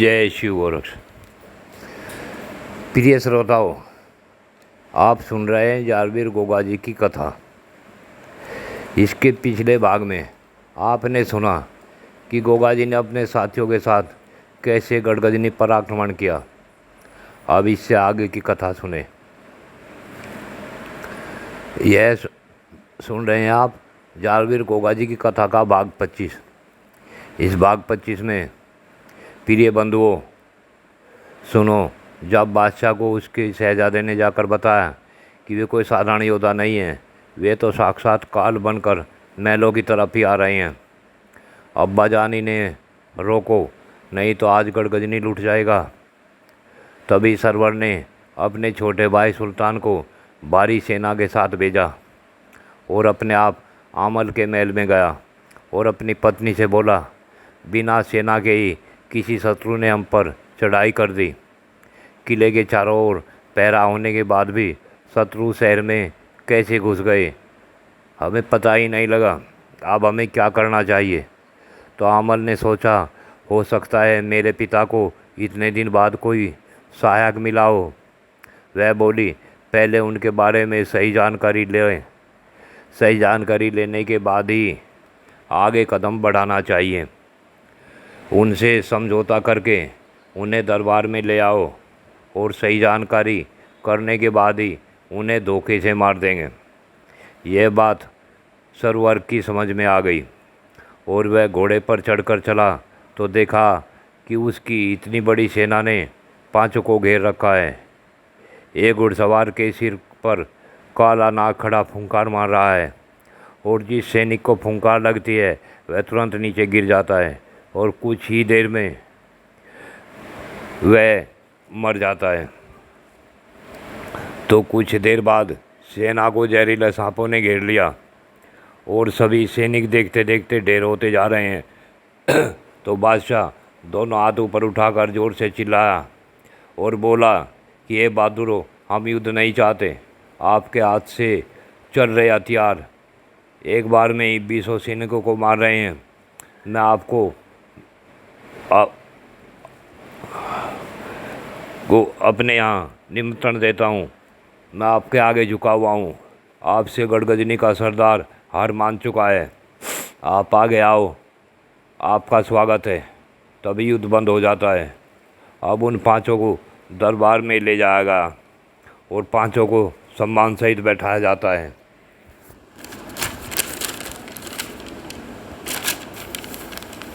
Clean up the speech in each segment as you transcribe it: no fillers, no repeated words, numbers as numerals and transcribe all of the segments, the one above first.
जय शिव गोरक्ष। प्रिय श्रोताओं, आप सुन रहे हैं जारवीर गोगा जी की कथा। इसके पिछले भाग में आपने सुना कि गोगा जी ने अपने साथियों के साथ कैसे गढ़गजनी पर आक्रमण किया। अब इससे आगे की कथा सुने। यह सुन रहे हैं आप जारवीर गोगा जी की कथा का भाग 25। इस भाग 25 में प्रिय बंधुओं सुनो, जब बादशाह को उसके शहजादे ने जाकर बताया कि वे कोई साधारण योद्धा नहीं हैं, वे तो साक्षात काल बनकर महलों की तरफ ही आ रहे हैं। अब्बा जान इन्हें रोको, नहीं तो आज गढ़गजनी लूट जाएगा। तभी सरवर ने अपने छोटे भाई सुल्तान को भारी सेना के साथ भेजा और अपने आप आमल के महल में गया और अपनी पत्नी से बोला, बिना सेना के ही किसी शत्रु ने हम पर चढ़ाई कर दी। किले के चारों ओर पहरा होने के बाद भी शत्रु शहर में कैसे घुस गए, हमें पता ही नहीं लगा। अब हमें क्या करना चाहिए? तो आमल ने सोचा, हो सकता है मेरे पिता को इतने दिन बाद कोई सहायक मिला हो। वह बोली, पहले उनके बारे में सही जानकारी लेने के बाद ही आगे कदम बढ़ाना चाहिए। उनसे समझौता करके उन्हें दरबार में ले आओ और सही जानकारी करने के बाद ही उन्हें धोखे से मार देंगे। यह बात सरवर की समझ में आ गई और वह घोड़े पर चढ़कर चला तो देखा कि उसकी इतनी बड़ी सेना ने पांचों को घेर रखा है। एक घुड़सवार के सिर पर काला नाग खड़ा फुंकार मार रहा है और जिस सैनिक को फुंकार लगती है वह तुरंत नीचे गिर जाता है और कुछ ही देर में वह मर जाता है। तो कुछ देर बाद सेना को जहरीले सांपों ने घेर लिया और सभी सैनिक देखते देखते ढेर होते जा रहे हैं। तो बादशाह दोनों हाथ ऊपर उठाकर जोर से चिल्लाया और बोला कि ये बहादुरों, हम युद्ध नहीं चाहते। आपके हाथ से चल रहे हथियार एक बार में ही 20 सैनिकों को मार रहे हैं। मैं आपको अपने यहाँ निमंत्रण देता हूँ। मैं आपके आगे झुका हुआ हूँ। आपसे गढ़गजनी का सरदार हार मान चुका है। आप आगे आओ, आपका स्वागत है। तभी युद्ध बंद हो जाता है। अब उन पांचों को दरबार में ले जाएगा और पांचों को सम्मान सहित बैठाया जाता है।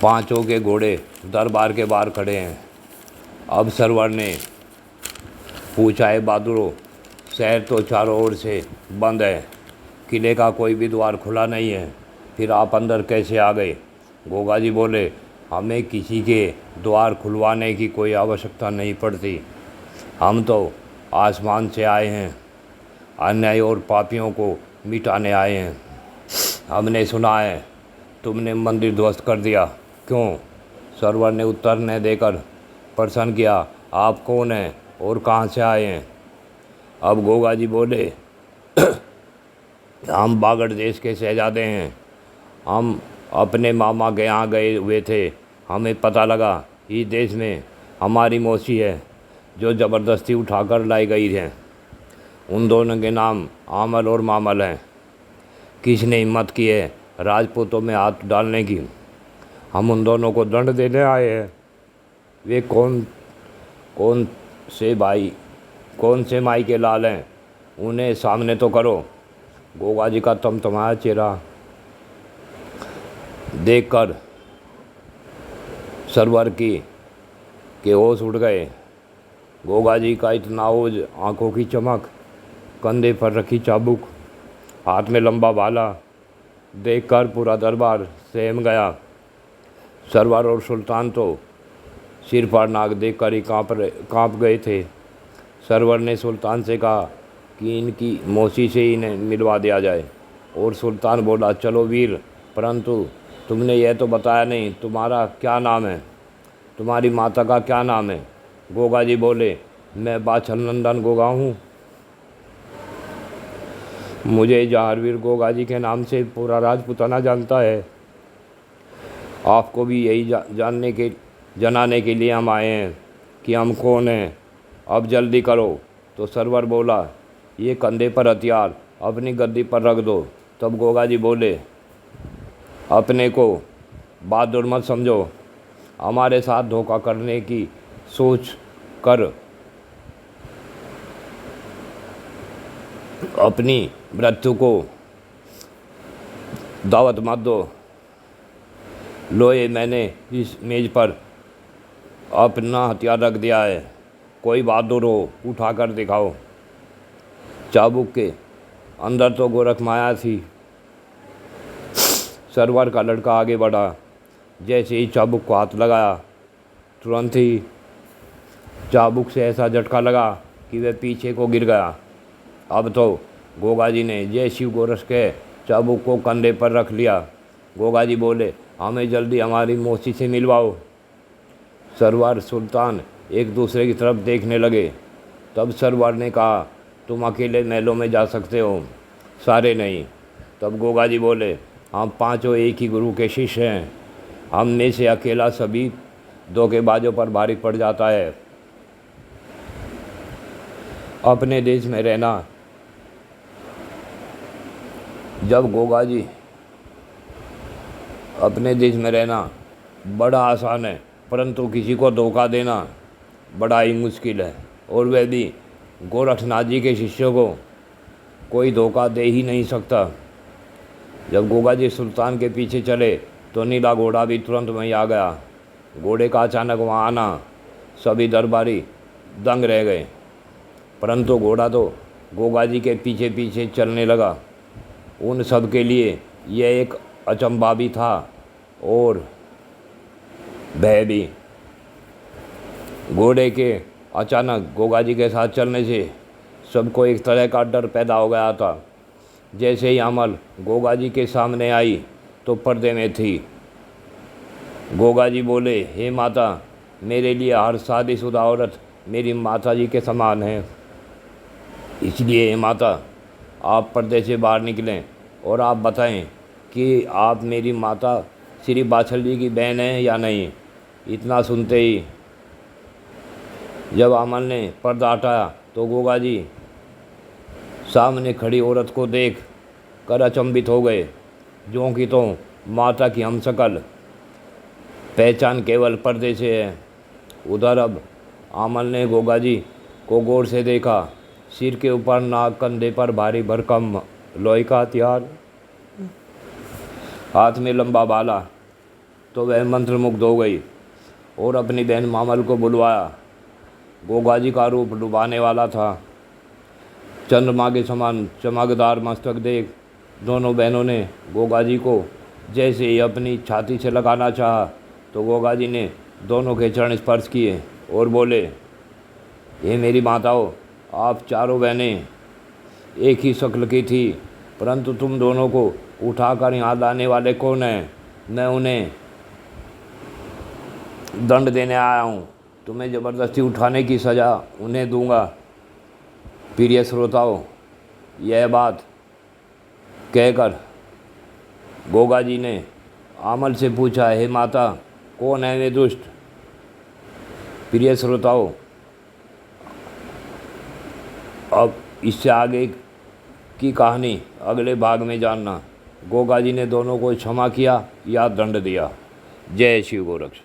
पांचों के घोड़े दरबार के बाहर खड़े हैं। अब सरवर ने पूछा, है बहादुरों, शहर तो चारों ओर से बंद है, किले का कोई भी द्वार खुला नहीं है, फिर आप अंदर कैसे आ गए? गोगा जी बोले, हमें किसी के द्वार खुलवाने की कोई आवश्यकता नहीं पड़ती। हम तो आसमान से आए हैं, अन्याय और पापियों को मिटाने आए हैं। हमने सुना है तुमने मंदिर ध्वस्त कर दिया। क्यों? सरवर ने उत्तर न देकर प्रश्न किया, आप कौन हैं और कहाँ से आए हैं? अब गोगा जी बोले, हम बागड़ देश के शहजादे हैं। हम अपने मामा के यहाँ गए हुए थे। हमें पता लगा इस देश में हमारी मौसी है जो ज़बरदस्ती उठाकर लाई गई है। उन दोनों के नाम आमल और मामल हैं। किसने हिम्मत की है राजपूतों में हाथ डालने की? हम उन दोनों को दंड देने आए हैं। वे कौन से माई के लाल हैं? उन्हें सामने तो करो। गोगा जी का तमतमाया चेहरा देखकर सरवर के होश उड़ गए। गोगा जी का इतना ओज, आंखों की चमक, कंधे पर रखी चाबुक, हाथ में लंबा भाला देखकर पूरा दरबार सहम गया। सरवर और सुल्तान तो सिर पर नाग देखकर ही कांप गए थे। सरवर ने सुल्तान से कहा कि इनकी मौसी से इन्हें मिलवा दिया जाए और सुल्तान बोला, चलो वीर, परंतु तुमने यह तो बताया नहीं, तुम्हारा क्या नाम है? तुम्हारी माता का क्या नाम है? गोगा जी बोले, मैं बाछल नंदन गोगा हूँ। मुझे जारवीर गोगा जी के नाम से पूरा राजपुताना जानता है। आपको भी यही जानने के जनाने के लिए हम आए हैं कि हम कौन हैं, अब जल्दी करो। तो सरवर बोला, ये कंधे पर हथियार अपनी गद्दी पर रख दो। तब गोगा जी बोले, अपने को बहादुर मत समझो, हमारे साथ धोखा करने की सोच कर अपनी मृत्यु को दावत मत दो। लो, ये मैंने इस मेज पर अपना हथियार रख दिया है, कोई बहादुर हो उठा कर दिखाओ। चाबुक के अंदर तो गोरख माया थी। सरवर का लड़का आगे बढ़ा, जैसे ही चाबुक को हाथ लगाया तुरंत ही चाबुक से ऐसा झटका लगा कि वह पीछे को गिर गया। अब तो गोगा जी ने जय शिव गोरख के चाबुक को कंधे पर रख लिया। गोगा जी बोले, हमें जल्दी हमारी मौसी से मिलवाओ। सरवर सुल्तान एक दूसरे की तरफ देखने लगे। तब सरवर ने कहा, तुम अकेले महलों में जा सकते हो, सारे नहीं। तब गोगा जी बोले, हम पांचों एक ही गुरु के शिष्य हैं, हम में से अकेला सभी धोखेबाजों पर भारी पड़ जाता है। अपने देश में रहना, जब गोगा जी अपने देश में रहना बड़ा आसान है, परंतु किसी को धोखा देना बड़ा ही मुश्किल है, और वह भी गोरखनाथ जी के शिष्यों को कोई धोखा दे ही नहीं सकता। जब गोगा जी सुल्तान के पीछे चले तो नीला घोड़ा भी तुरंत वहीं आ गया। घोड़े का अचानक वहाँ आना सभी दरबारी दंग रह गए, परंतु घोड़ा तो गोगा जी के पीछे पीछे चलने लगा। उन सब के लिए यह एक अचंभा भी था और भय भी। घोड़े के अचानक गोगा जी के साथ चलने से सबको एक तरह का डर पैदा हो गया था। जैसे ही अमल गोगा जी के सामने आई तो पर्दे में थी। गोगा जी बोले, हे माता, मेरे लिए हर शादीशुदा औरत मेरी माता जी के समान है, इसलिए हे माता, आप पर्दे से बाहर निकलें और आप बताएं कि आप मेरी माता श्री बाछल जी की बहन हैं या नहीं। इतना सुनते ही जब अमल ने पर्दा हटाया तो गोगा जी सामने खड़ी औरत को देख कर अचंभित हो गए, जो कि तो माता की हमशक्ल, पहचान केवल पर्दे से है। उधर अब अमल ने गोगा जी को गौर से देखा। सिर के ऊपर नाक, कंधे पर भारी भरकम लोहे का हथियार, हाथ में लंबा भाला। तो वह मंत्रमुग्ध हो गई और अपनी बहन मामल को बुलवाया। गोगा जी का रूप डुबाने वाला था। चंद्रमा के समान चमकदार मस्तक देख दोनों बहनों ने गोगा जी को जैसे ही अपनी छाती से लगाना चाहा तो गोगा जी ने दोनों के चरण स्पर्श किए और बोले, ये मेरी माताओं, आप चारों बहनें एक ही शक्ल की थी, परंतु तुम दोनों को उठाकर यहाँ लाने वाले कौन हैं? मैं उन्हें दंड देने आया हूँ, तुम्हें ज़बरदस्ती उठाने की सज़ा उन्हें दूंगा। प्रिय श्रोताओं, यह बात कहकर गोगा जी ने अमल से पूछा, हे माता, कौन है वे दुष्ट? प्रिय श्रोताओं, अब इससे आगे की कहानी अगले भाग में जानना। गोगा जी ने दोनों को क्षमा किया या दंड दिया। जय शिव गोरक्ष।